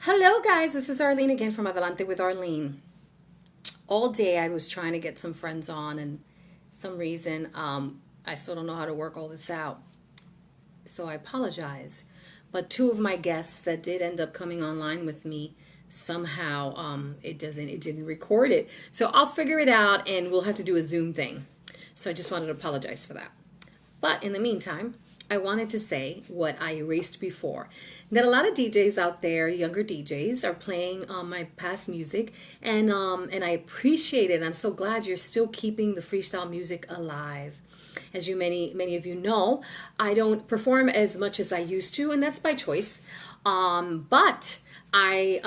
Hello guys, this is Arlene again from Adelante with Arlene. All day I was trying to get some friends on and some reason I still don't know how to work all this out. So I apologize. But two of my guests that did end up coming online with me somehow it didn't record it. So I'll figure it out and we'll have to do a Zoom thing. So I just wanted to apologize for that. But in the meantime, I wanted to say what I erased before. That a lot of DJs out there, younger DJs, are playing my past music, and I appreciate it. I'm so glad you're still keeping the freestyle music alive. As you many of you know, I don't perform as much as I used to, and that's by choice. But I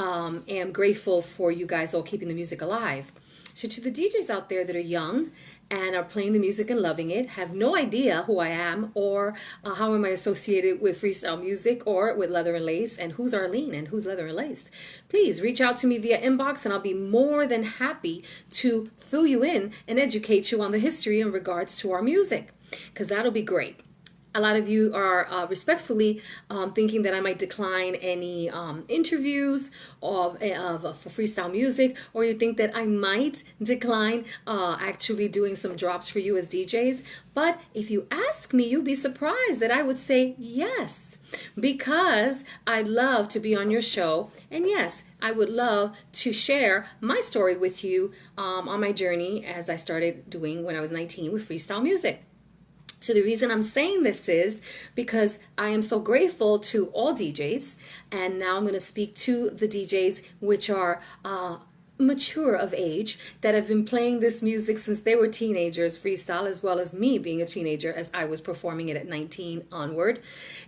am grateful for you guys all keeping the music alive. So to the DJs out there that are young and are playing the music and loving it, have no idea who I am or how am I associated with freestyle music or with leather and lace, and who's Arlene and who's leather and lace, please reach out to me via inbox and I'll be more than happy to fill you in and educate you on the history in regards to our music, because that'll be great. A lot of you are respectfully thinking that I might decline any interviews for freestyle music, or you think that I might decline actually doing some drops for you as DJs. But if you ask me, you'll be surprised that I would say yes, because I'd love to be on your show. And yes, I would love to share my story with you on my journey as I started doing when I was 19 with freestyle music. So the reason I'm saying this is because I am so grateful to all DJs, and now I'm going to speak to the DJs which are mature of age, that have been playing this music since they were teenagers, freestyle, as well as me being a teenager as I was performing it at 19 onward.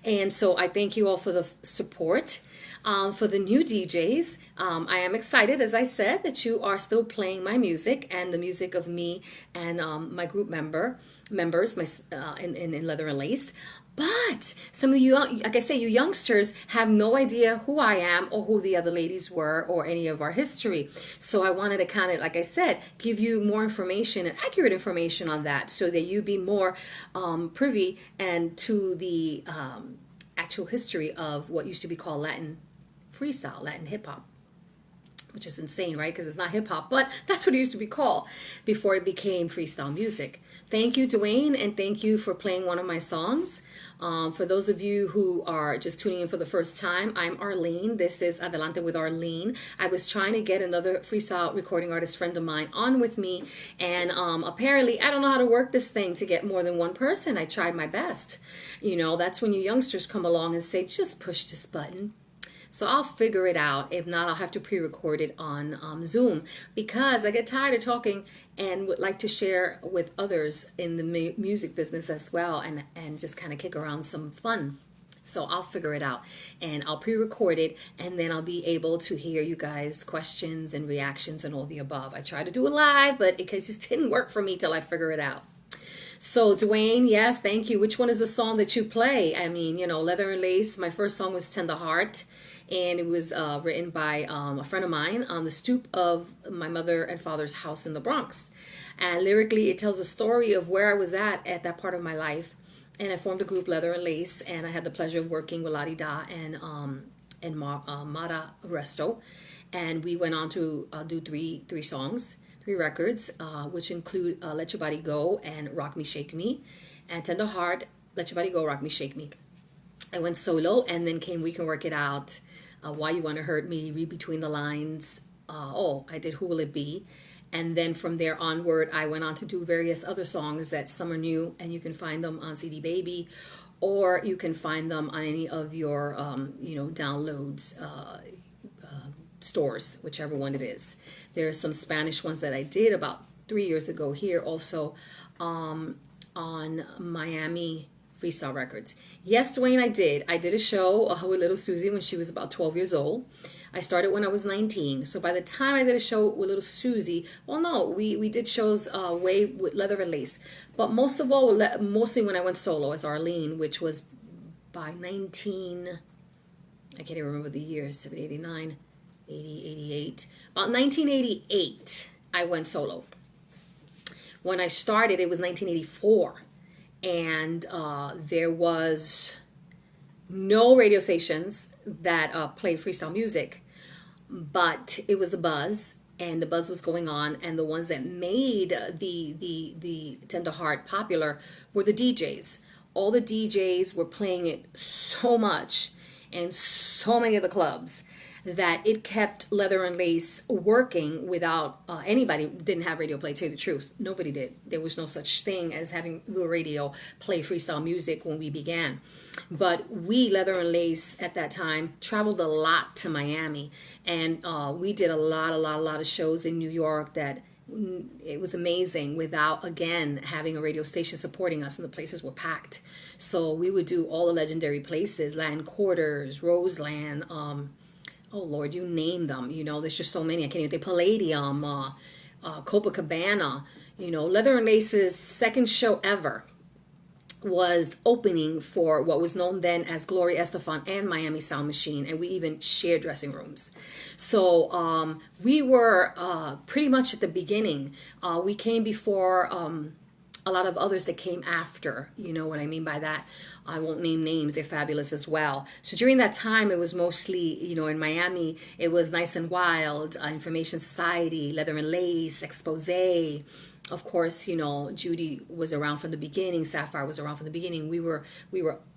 And so I thank you all for the support. For the new DJs, I am excited, as I said, that you are still playing my music and the music of me and my group members in Leather and Lace. But some of you, like I say, you youngsters have no idea who I am or who the other ladies were or any of our history. So I wanted to kind of, like I said, give you more information and accurate information on that, so that you be more privy and to the actual history of what used to be called Latin freestyle, Latin hip hop, which is insane, right? Because it's not hip hop, but that's what it used to be called before it became freestyle music. Thank you, Dwayne, and thank you for playing one of my songs. For those of you who are just tuning in for the first time, I'm Arlene. This is Adelante with Arlene. I was trying to get another freestyle recording artist friend of mine on with me, and apparently I don't know how to work this thing to get more than one person. I tried my best. You know, that's when you youngsters come along and say, just push this button. So I'll figure it out. If not, I'll have to pre-record it on Zoom, because I get tired of talking and would like to share with others in the music business as well, and just kind of kick around some fun. So I'll figure it out and I'll pre-record it, and then I'll be able to hear you guys' questions and reactions and all the above. I tried to do it live, but it just didn't work for me till I figure it out. So Dwayne, yes, thank you. Which one is the song that you play? I mean, you know, Leather and Lace, my first song was Tender Heart, and it was written by a friend of mine on the stoop of my mother and father's house in the Bronx. And lyrically, it tells a story of where I was at that part of my life. And I formed a group, Leather and Lace, and I had the pleasure of working with Ladi Da and Mata Resto. And we went on to do three songs, 3 records, which include Let Your Body Go and Rock Me, Shake Me, and Tender Heart, Let Your Body Go, Rock Me, Shake Me. I went solo, and then came We Can Work It Out, Why You Wanna Hurt Me, Read Between the Lines. I did Who Will It Be? And then from there onward, I went on to do various other songs that some are new, and you can find them on CD Baby, or you can find them on any of your, downloads stores, whichever one it is. There are some Spanish ones that I did about 3 years ago here also on Miami Freestyle Records. Yes, Dwayne, I did a show with little Susie when she was about 12 years old. I started when I was 19. So by the time I did a show with little Susie, well, no, we did shows way with Leather and Lace. But most of all, mostly when I went solo as Arlene, which was by I can't even remember the years, 70, 89, 80, 88. About 1988, I went solo. When I started, it was 1984. And there was no radio stations that played freestyle music. But it was a buzz, and the buzz was going on, and the ones that made the Tender Heart popular were the DJs. All the DJs were playing it so much in so many of the clubs that it kept Leather and Lace working without anybody didn't have radio play. To tell you the truth, nobody did. There was no such thing as having the radio play freestyle music when we began. But we, Leather and Lace, at that time traveled a lot to Miami, and we did a lot of shows in New York that it was amazing without, again, having a radio station supporting us, and the places were packed. So we would do all the legendary places: Latin Quarters, Roseland, oh Lord, you name them. You know, there's just so many. I can't even think. Palladium, Copacabana. You know, Leather and Lace's second show ever was opening for what was known then as Gloria Estefan and Miami Sound Machine, and we even shared dressing rooms. So we were pretty much at the beginning. We came before a lot of others that came after. You know what I mean by that? I won't name names. They're fabulous as well. So during that time, it was mostly, you know, in Miami, it was Nice and Wild, Information Society, Leather and Lace, Expose. Of course, you know, Judy was around from the beginning. Sapphire was around from the beginning. We were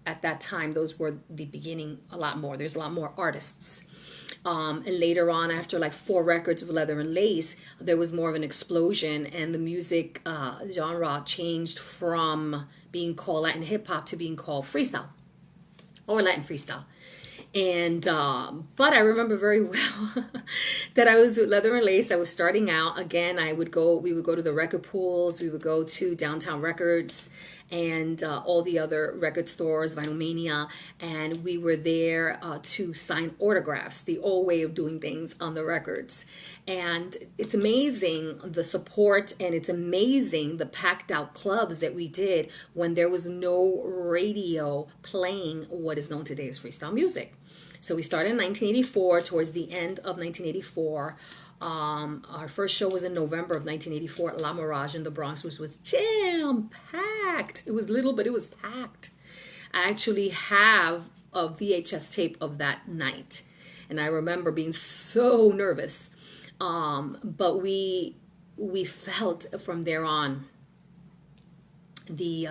at that time, those were the beginning a lot more. There's a lot more artists. And later on, after like 4 records of Leather and Lace, there was more of an explosion, and the music genre changed from being called Latin hip hop to being called freestyle or Latin freestyle. And but I remember very well that I was with Leather and Lace. I was starting out. Again, we would go to the record pools. We would go to Downtown Records and all the other record stores, Vinyl Mania, and we were there to sign autographs, the old way of doing things on the records. And it's amazing the support, and it's amazing the packed out clubs that we did when there was no radio playing what is known today as freestyle music. So we started in 1984, towards the end of 1984. Our first show was in November of 1984 at La Mirage in the Bronx, which was jam-packed. It was little, but it was packed. I actually have a VHS tape of that night, and I remember being so nervous. But we felt from there on the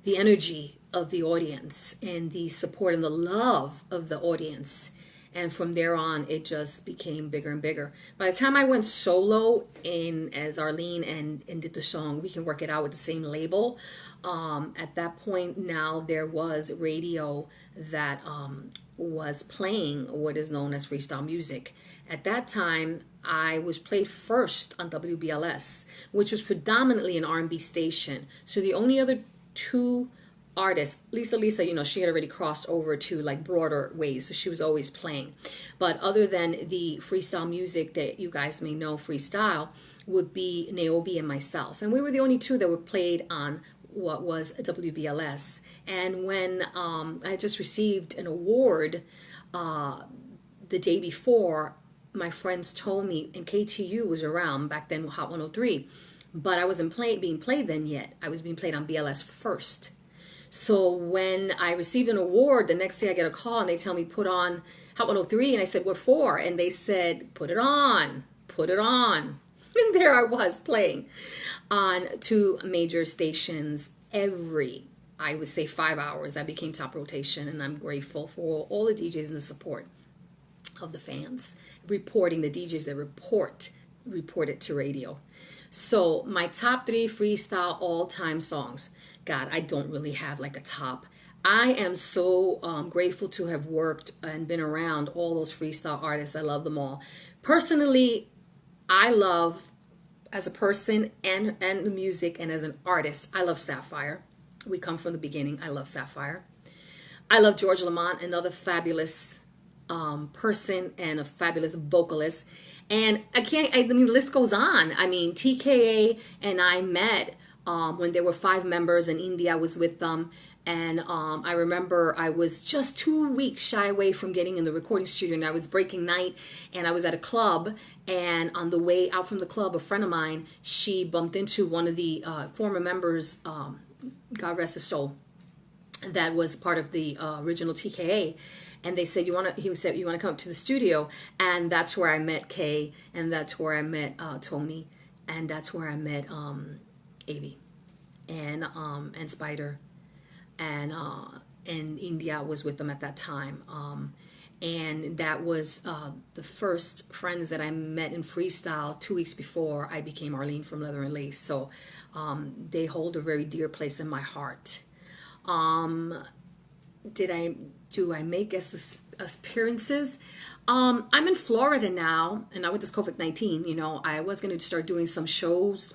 energy of the audience and the support and the love of the audience. And from there on, it just became bigger and bigger. By the time I went solo as Arlene and did the song We Can Work It Out with the same label, at that point now there was radio that was playing what is known as freestyle music. At that time, I was played first on WBLS, which was predominantly an R&B station. So the only other 2 artists, Lisa, you know, she had already crossed over to like broader ways, so she was always playing. But other than the freestyle music that you guys may know, freestyle, would be Naomi and myself. And we were the only 2 that were played on what was WBLS. And when I just received an award the day before, my friends told me, and KTU was around back then, Hot 103, but I wasn't being played then yet. I was being played on BLS first. So when I received an award, the next day I get a call and they tell me, put on Hot 103. And I said, what for? And they said, put it on, put it on. And there I was playing on 2 major stations every, I would say, 5 hours. I became top rotation, and I'm grateful for all the DJs and the support of the fans, reporting the DJs that report it to radio. So my top 3 freestyle all-time songs. God, I don't really have like a top. I am so grateful to have worked and been around all those freestyle artists. I love them all. Personally, I love, as a person and the music and as an artist, I love Sapphire. We come from the beginning. I love Sapphire. I love George Lamont, another fabulous person and a fabulous vocalist. And I mean, the list goes on. I mean, TKA and I met when there were 5 members, and India was with them. And I remember I was just 2 weeks shy away from getting in the recording studio, and I was breaking night, and I was at a club, and on the way out from the club, a friend of mine, she bumped into one of the former members, God rest his soul, that was part of the original TKA. And they said, he said, you want to come up to the studio? And that's where I met Kay, and that's where I met Tony, and that's where I met Avi and Spider, and India was with them at that time. And that was the first friends that I met in freestyle 2 weeks before I became Arlene from Leather and Lace. So they hold a very dear place in my heart. Do I make guest appearances? I'm in Florida now, and now with this COVID-19, I was going to start doing some shows,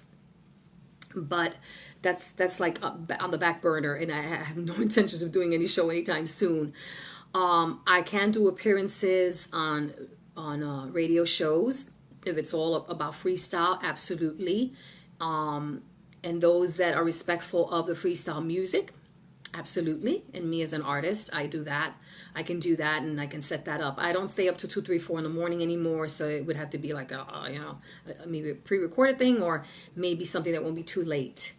but that's like on the back burner, and I have no intentions of doing any show anytime soon. I can do appearances on radio shows if it's all about freestyle, absolutely. And those that are respectful of the freestyle music, absolutely. And me as an artist, I do that. I can do that, and I can set that up. I don't stay up to 2, 3, 4 in the morning anymore, so it would have to be like maybe a pre-recorded thing, or maybe something that won't be too late.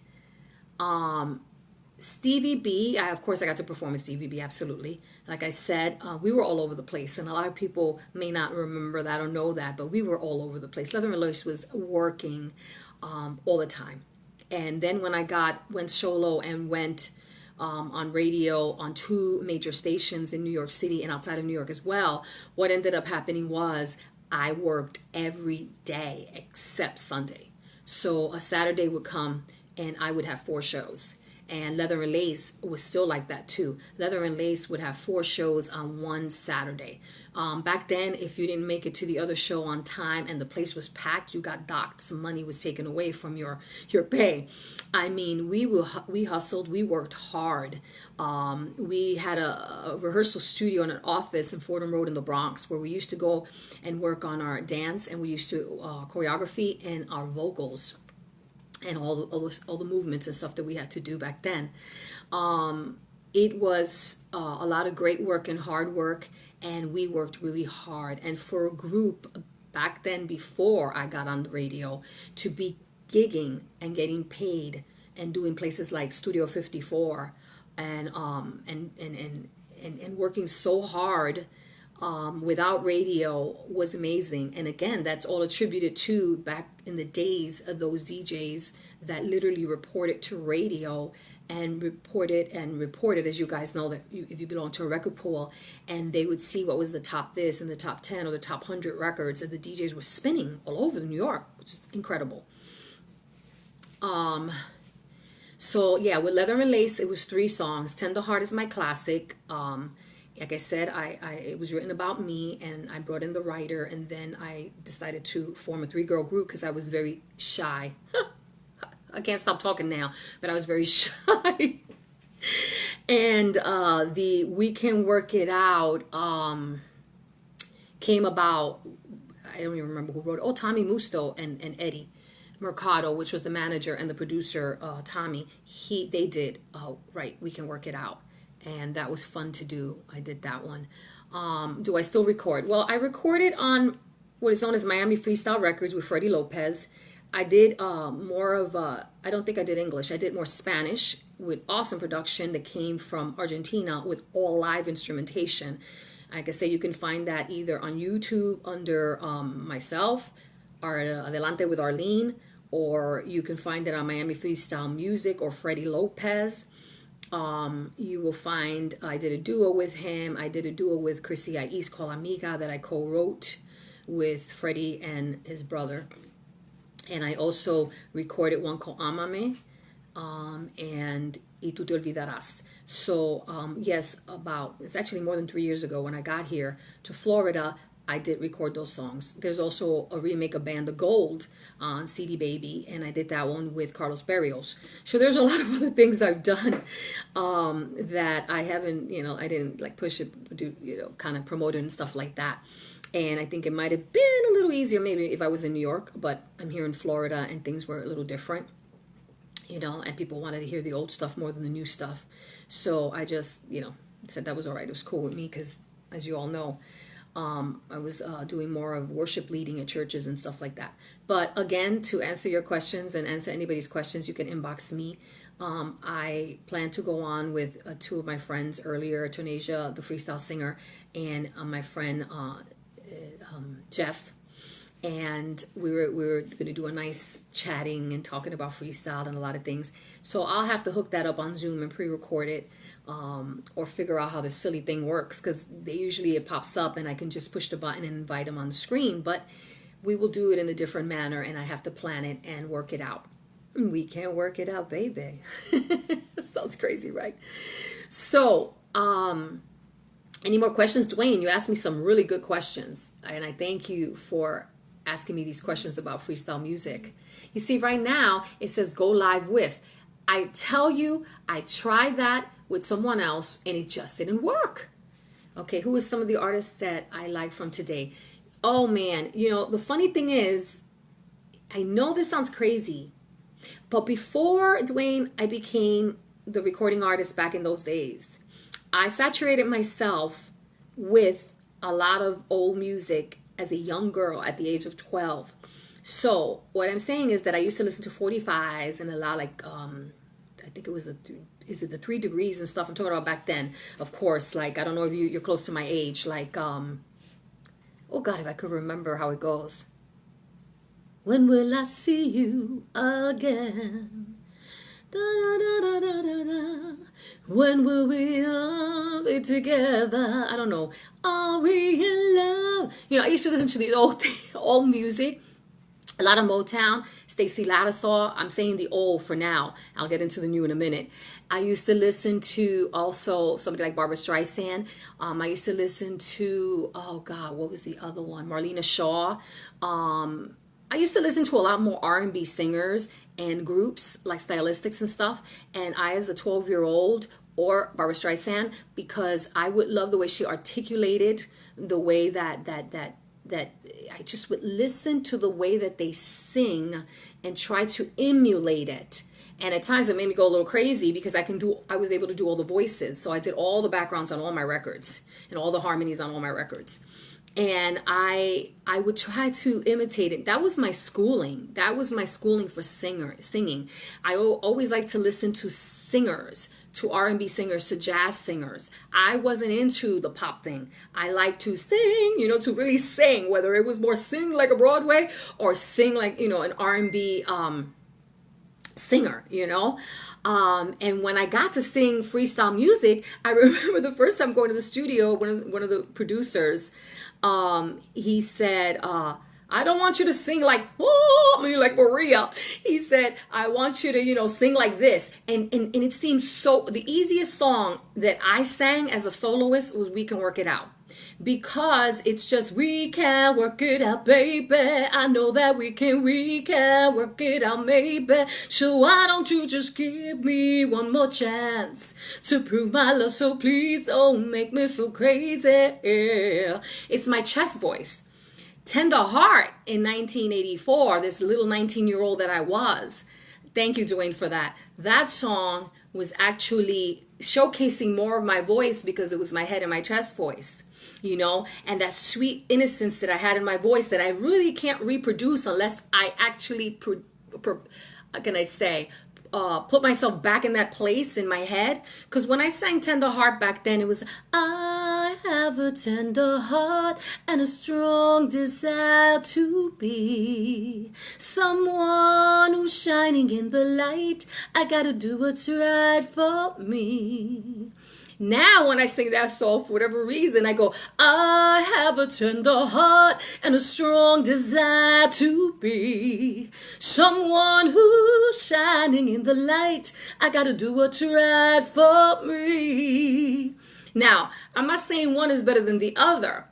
Stevie B, of course I got to perform with Stevie B, absolutely. Like I said, we were all over the place, and a lot of people may not remember that or know that, but we were all over the place. Leather and Lace was working all the time. And then when I went solo and went on radio on 2 major stations in New York City and outside of New York as well, what ended up happening was I worked every day except Sunday. So a Saturday would come and I would have 4 shows. And Leather and Lace was still like that too. Leather and Lace would have 4 shows on one Saturday. Back then, if you didn't make it to the other show on time and the place was packed, you got docked. Some money was taken away from your pay. I mean, we hustled. We worked hard. We had a rehearsal studio and an office in Fordham Road in the Bronx where we used to go and work on our dance, and we used to choreography and our vocals, and all the movements and stuff that we had to do back then. It was a lot of great work and hard work, and we worked really hard. And for a group back then, before I got on the radio, to be gigging and getting paid and doing places like Studio 54 and working so hard without radio was amazing. And again, that's all attributed to back in the days of those DJs that literally reported to radio and reported, as you guys know, that if you belong to a record pool, and they would see what was the top this and the top 10 or the top 100 records that the DJs were spinning all over New York, which is incredible. So yeah, with Leather and Lace, it was 3 songs. Tender Heart is my classic. Like I said, it was written about me, and I brought in the writer, and then I decided to form a 3-girl group because I was very shy. I can't stop talking now, but I was very shy. And the We Can Work It Out came about. I don't even remember who wrote it. Oh, Tommy Musto and Eddie Mercado, which was the manager and the producer, Tommy. They did right, We Can Work It Out. And that was fun to do. I did that one. Do I still record? Well, I recorded on what is known as Miami Freestyle Records with Freddie Lopez. I did more of, I don't think I did English. I did more Spanish with awesome production that came from Argentina with all live instrumentation. Like I say, you can find that either on YouTube under myself, or Adelante with Arlene, or you can find it on Miami Freestyle Music or Freddie Lopez. You will find I did a duo with him. I did a duo with Chrissy Ais called Amiga that I co-wrote with Freddie and his brother. And I also recorded one called Amame and Y Tú Te Olvidarás. So yes, it's actually more than 3 years ago when I got here to Florida, I did record those songs. There's also a remake of Band of Gold on CD Baby, and I did that one with Carlos Berrios. So there's a lot of other things I've done that I haven't, I didn't like push it, do, kind of promote it and stuff like that. And I think it might have been a little easier maybe if I was in New York, but I'm here in Florida and things were a little different, and people wanted to hear the old stuff more than the new stuff. So I just, said that was all right. It was cool with me because, as you all know, I was doing more of worship leading at churches and stuff like that. But again, to answer your questions and answer anybody's questions, you can inbox me I plan to go on with two of my friends earlier, Tonasia, the freestyle singer, and my friend Jeff. And we were going to do a nice chatting and talking about freestyle and a lot of things. So I'll have to hook that up on Zoom and pre-record it, or figure out how this silly thing works, because usually it pops up and I can just push the button and invite them on the screen. But we will do it in a different manner, and I have to plan it and work it out. We can't work it out, baby. Sounds crazy, right? So, any more questions? Dwayne, you asked me some really good questions, and I thank you for asking me these questions about freestyle music. You see, right now, it says go live with. I tell you, I tried that with someone else, and it just didn't work. Okay, who are some of the artists that I like from today? Oh, man. You know, the funny thing is, I know this sounds crazy, but before, Dwayne, I became the recording artist back in those days, I saturated myself with a lot of old music as a young girl at the age of 12. So what I'm saying is that I used to listen to 45s and a lot, like, I think it was the 3 Degrees and stuff I'm talking about back then. Of course, like, I don't know if you're close to my age, like, oh God, if I could remember how it goes. When will I see you again? Da, da, da, da, da, da, da. When will we all be together? I don't know. Are we in love? You know, I used to listen to the old music. A lot of Motown, Stacey Lattisaw. I'm saying the old for now. I'll get into the new in a minute. I used to listen to also somebody like Barbra Streisand. I used to listen to, oh God, what was the other one? Marlena Shaw. I used to listen to a lot more R&B singers and groups like Stylistics and stuff. And I, as a 12-year-old, or Barbra Streisand, because I would love the way she articulated, the way that I just would listen to the way that they sing and try to emulate it. And at times it made me go a little crazy because I was able to do all the voices. So I did all the backgrounds on all my records and all the harmonies on all my records. And I would try to imitate it. That was my schooling. That was my schooling for singing. I always liked to listen to singers, to R&B singers, to jazz singers. I wasn't into the pop thing. I like to sing, to really sing, whether it was more sing like a Broadway or sing like, an R&B singer, and when I got to sing freestyle music, I remember the first time going to the studio, one of the producers, he said, I don't want you to sing like, like Maria. He said, I want you to, sing like this. And it seems so, the easiest song that I sang as a soloist was We Can Work It Out. Because it's just, we can work it out, baby. I know that we can work it out, maybe. So why don't you just give me one more chance to prove my love? So please don't make me so crazy. It's my chest voice. Tender Heart in 1984, this little 19-year-old that I was. Thank you, Dwayne, for that. That song was actually showcasing more of my voice because it was my head and my chest voice, and that sweet innocence that I had in my voice that I really can't reproduce unless I actually, put myself back in that place in my head. Because when I sang Tender Heart back then, it was, I have a tender heart and a strong desire to be someone who's shining in the light. I gotta do what's right for me. Now when I sing that song, for whatever reason, I go, I have a tender heart and a strong desire to be someone who's shining in the light. I gotta do what's right for me. Now, I'm not saying one is better than the other,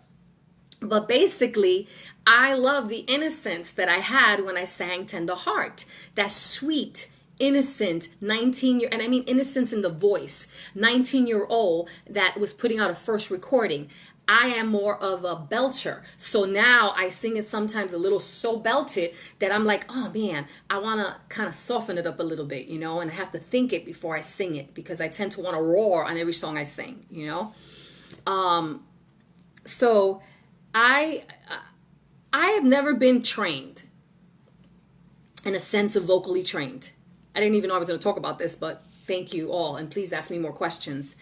but basically, I love the innocence that I had when I sang Tender Heart. That sweet, innocent 19-year, and I mean innocence in the voice, 19-year-old that was putting out a first recording. I am more of a belcher. So now I sing it sometimes a little so belted that I'm like, oh man, I want to kind of soften it up a little bit, and I have to think it before I sing it because I tend to want to roar on every song I sing, So I have never been trained in a sense of vocally trained. I didn't even know I was going to talk about this, but thank you all. And please ask me more questions.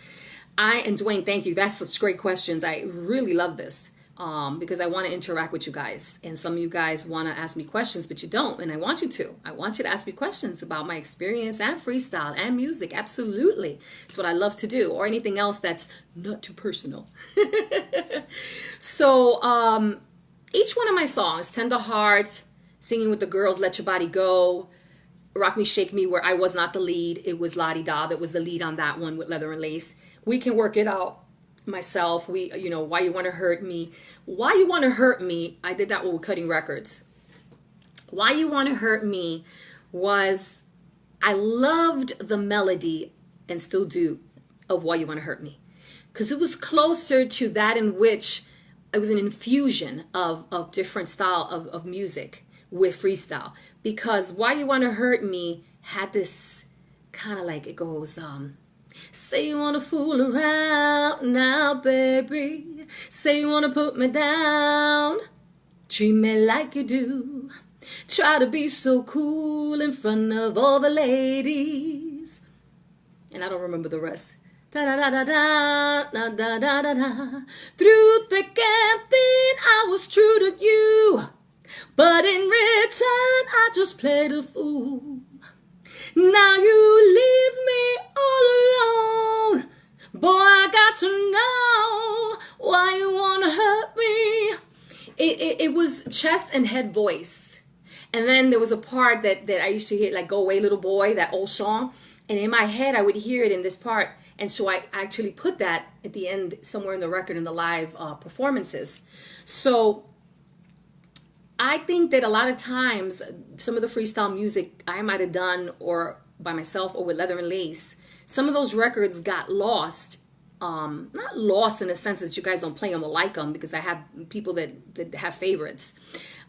And Dwayne, thank you. That's such great questions. I really love this because I want to interact with you guys. And some of you guys want to ask me questions, but you don't. And I want you to. I want you to ask me questions about my experience and freestyle and music. Absolutely. It's what I love to do, or anything else that's not too personal. So each one of my songs, Tender Heart, Singing with the Girls, Let Your Body Go, Rock Me, Shake Me, where I was not the lead. It was La Di Da that was the lead on that one with Leather and Lace. We Can Work It Out, myself. Why You Want to Hurt Me. Why You Want to Hurt Me, I did that one with Cutting Records. Why You Want to Hurt Me was, I loved the melody, and still do, of Why You Want to Hurt Me. Because it was closer to that in which it was an infusion of different style of music with freestyle. Because Why You Want to Hurt Me had this kind of like, it goes, say you wanna fool around now, baby. Say you wanna put me down. Treat me like you do. Try to be so cool in front of all the ladies. And I don't remember the rest. Da da da da da da da da da da. Through thick and thin, I was true to you. But in return, I just played a fool. Now you leave me all alone. Boy, I got to know why you wanna hurt me. It was chest and head voice. And then there was a part that I used to hear, like Go Away Little Boy, that old song. And in my head, I would hear it in this part. And so I actually put that at the end somewhere in the record in the live performances. So I think that a lot of times, some of the freestyle music I might have done or by myself or with Leather and Lace, some of those records got lost. Not lost in the sense that you guys don't play them or like them, because I have people that have favorites.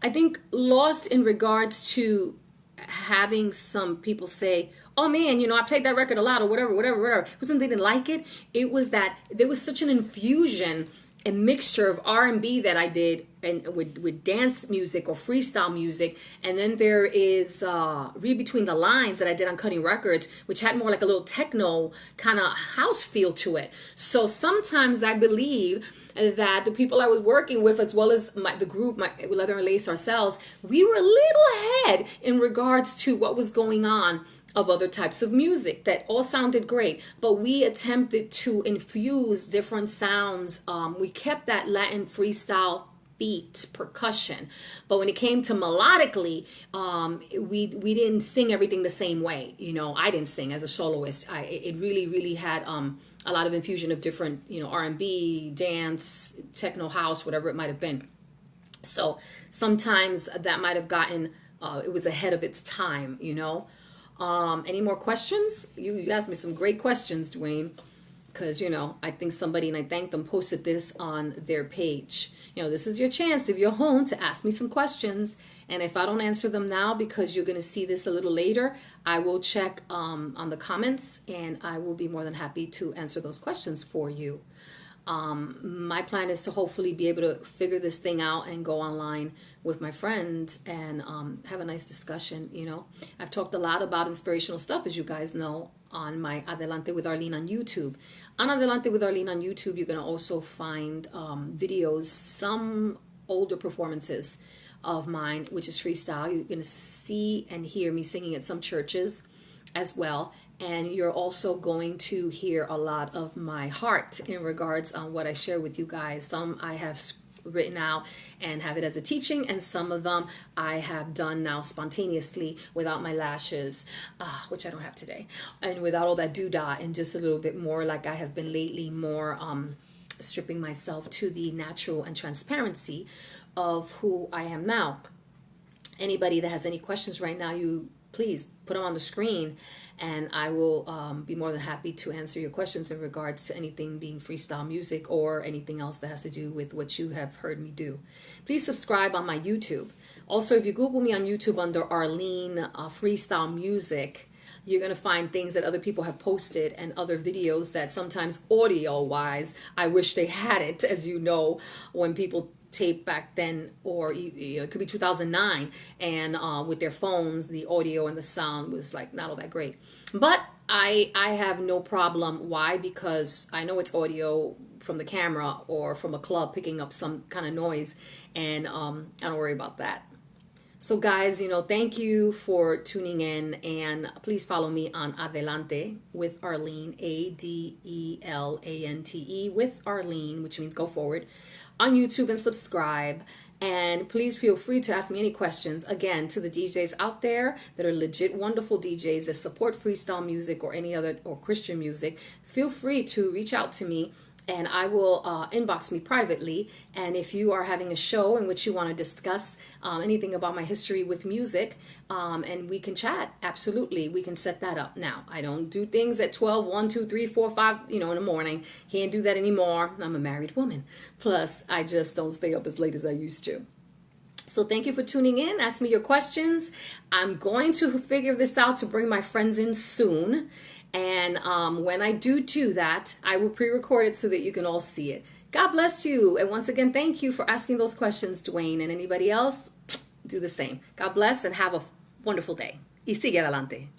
I think lost in regards to having some people say, oh man, I played that record a lot, or whatever. It wasn't they didn't like it. It was that there was such an infusion and mixture of R&B that I did, and with dance music or freestyle music. And then there is Read Between the Lines that I did on Cutting Records, which had more like a little techno kind of house feel to it. So sometimes I believe that the people I was working with, as well as the group, Leather and Lace ourselves, we were a little ahead in regards to what was going on of other types of music that all sounded great, but we attempted to infuse different sounds. We kept that Latin freestyle beat, percussion, but when it came to melodically, we didn't sing everything the same way. I didn't sing as a soloist. It really had a lot of infusion of different, R&B, dance, techno, house, whatever it might have been. So sometimes that might have gotten, it was ahead of its time, Any more questions? You asked me some great questions, Dwayne, because, I think somebody, and I thank them, posted this on their page. This is your chance, if you're home, to ask me some questions. And if I don't answer them now, because you're going to see this a little later, I will check on the comments, and I will be more than happy to answer those questions for you. My plan is to hopefully be able to figure this thing out and go online with my friends and have a nice discussion. I've talked a lot about inspirational stuff, as you guys know, on my Adelante with Arlene on YouTube. On Adelante with Arlene on YouTube, you're going to also find videos, some older performances of mine, which is freestyle. You're going to see and hear me singing at some churches as well. And you're also going to hear a lot of my heart in regards on what I share with you guys. Some I have written out and have it as a teaching, and some of them I have done now spontaneously without my lashes, which I don't have today, and without all that doodah, and just a little bit more like I have been lately, more stripping myself to the natural and transparency of who I am now. Anybody that has any questions right now, you please put them on the screen, and I will be more than happy to answer your questions in regards to anything being freestyle music or anything else that has to do with what you have heard me do. Please subscribe on my YouTube. Also, if you Google me on YouTube under Arlene Freestyle Music, you're going to find things that other people have posted and other videos that sometimes audio wise, I wish they had it, as you know, when people tape back then, or it could be 2009, and with their phones, the audio and the sound was like not all that great. But I have no problem. Why? Because I know it's audio from the camera or from a club picking up some kind of noise, and I don't worry about that. So guys, thank you for tuning in, and please follow me on Adelante with Arlene, Adelante with Arlene, which means go forward, on YouTube, and subscribe. And please feel free to ask me any questions. Again, to the DJs out there that are legit wonderful DJs that support freestyle music or any other or Christian music, feel free to reach out to me, and I will inbox me privately. And if you are having a show in which you want to discuss anything about my history with music, and we can chat, absolutely, we can set that up. Now, I don't do things at 12, 1, 2, 3, 4, 5, in the morning. Can't do that anymore. I'm a married woman. Plus, I just don't stay up as late as I used to. So thank you for tuning in. Ask me your questions. I'm going to figure this out to bring my friends in soon. And when I do that, I will pre-record it so that you can all see it. God bless you. And once again, thank you for asking those questions, Dwayne, and anybody else, do the same. God bless and have a wonderful day. Y sigue adelante.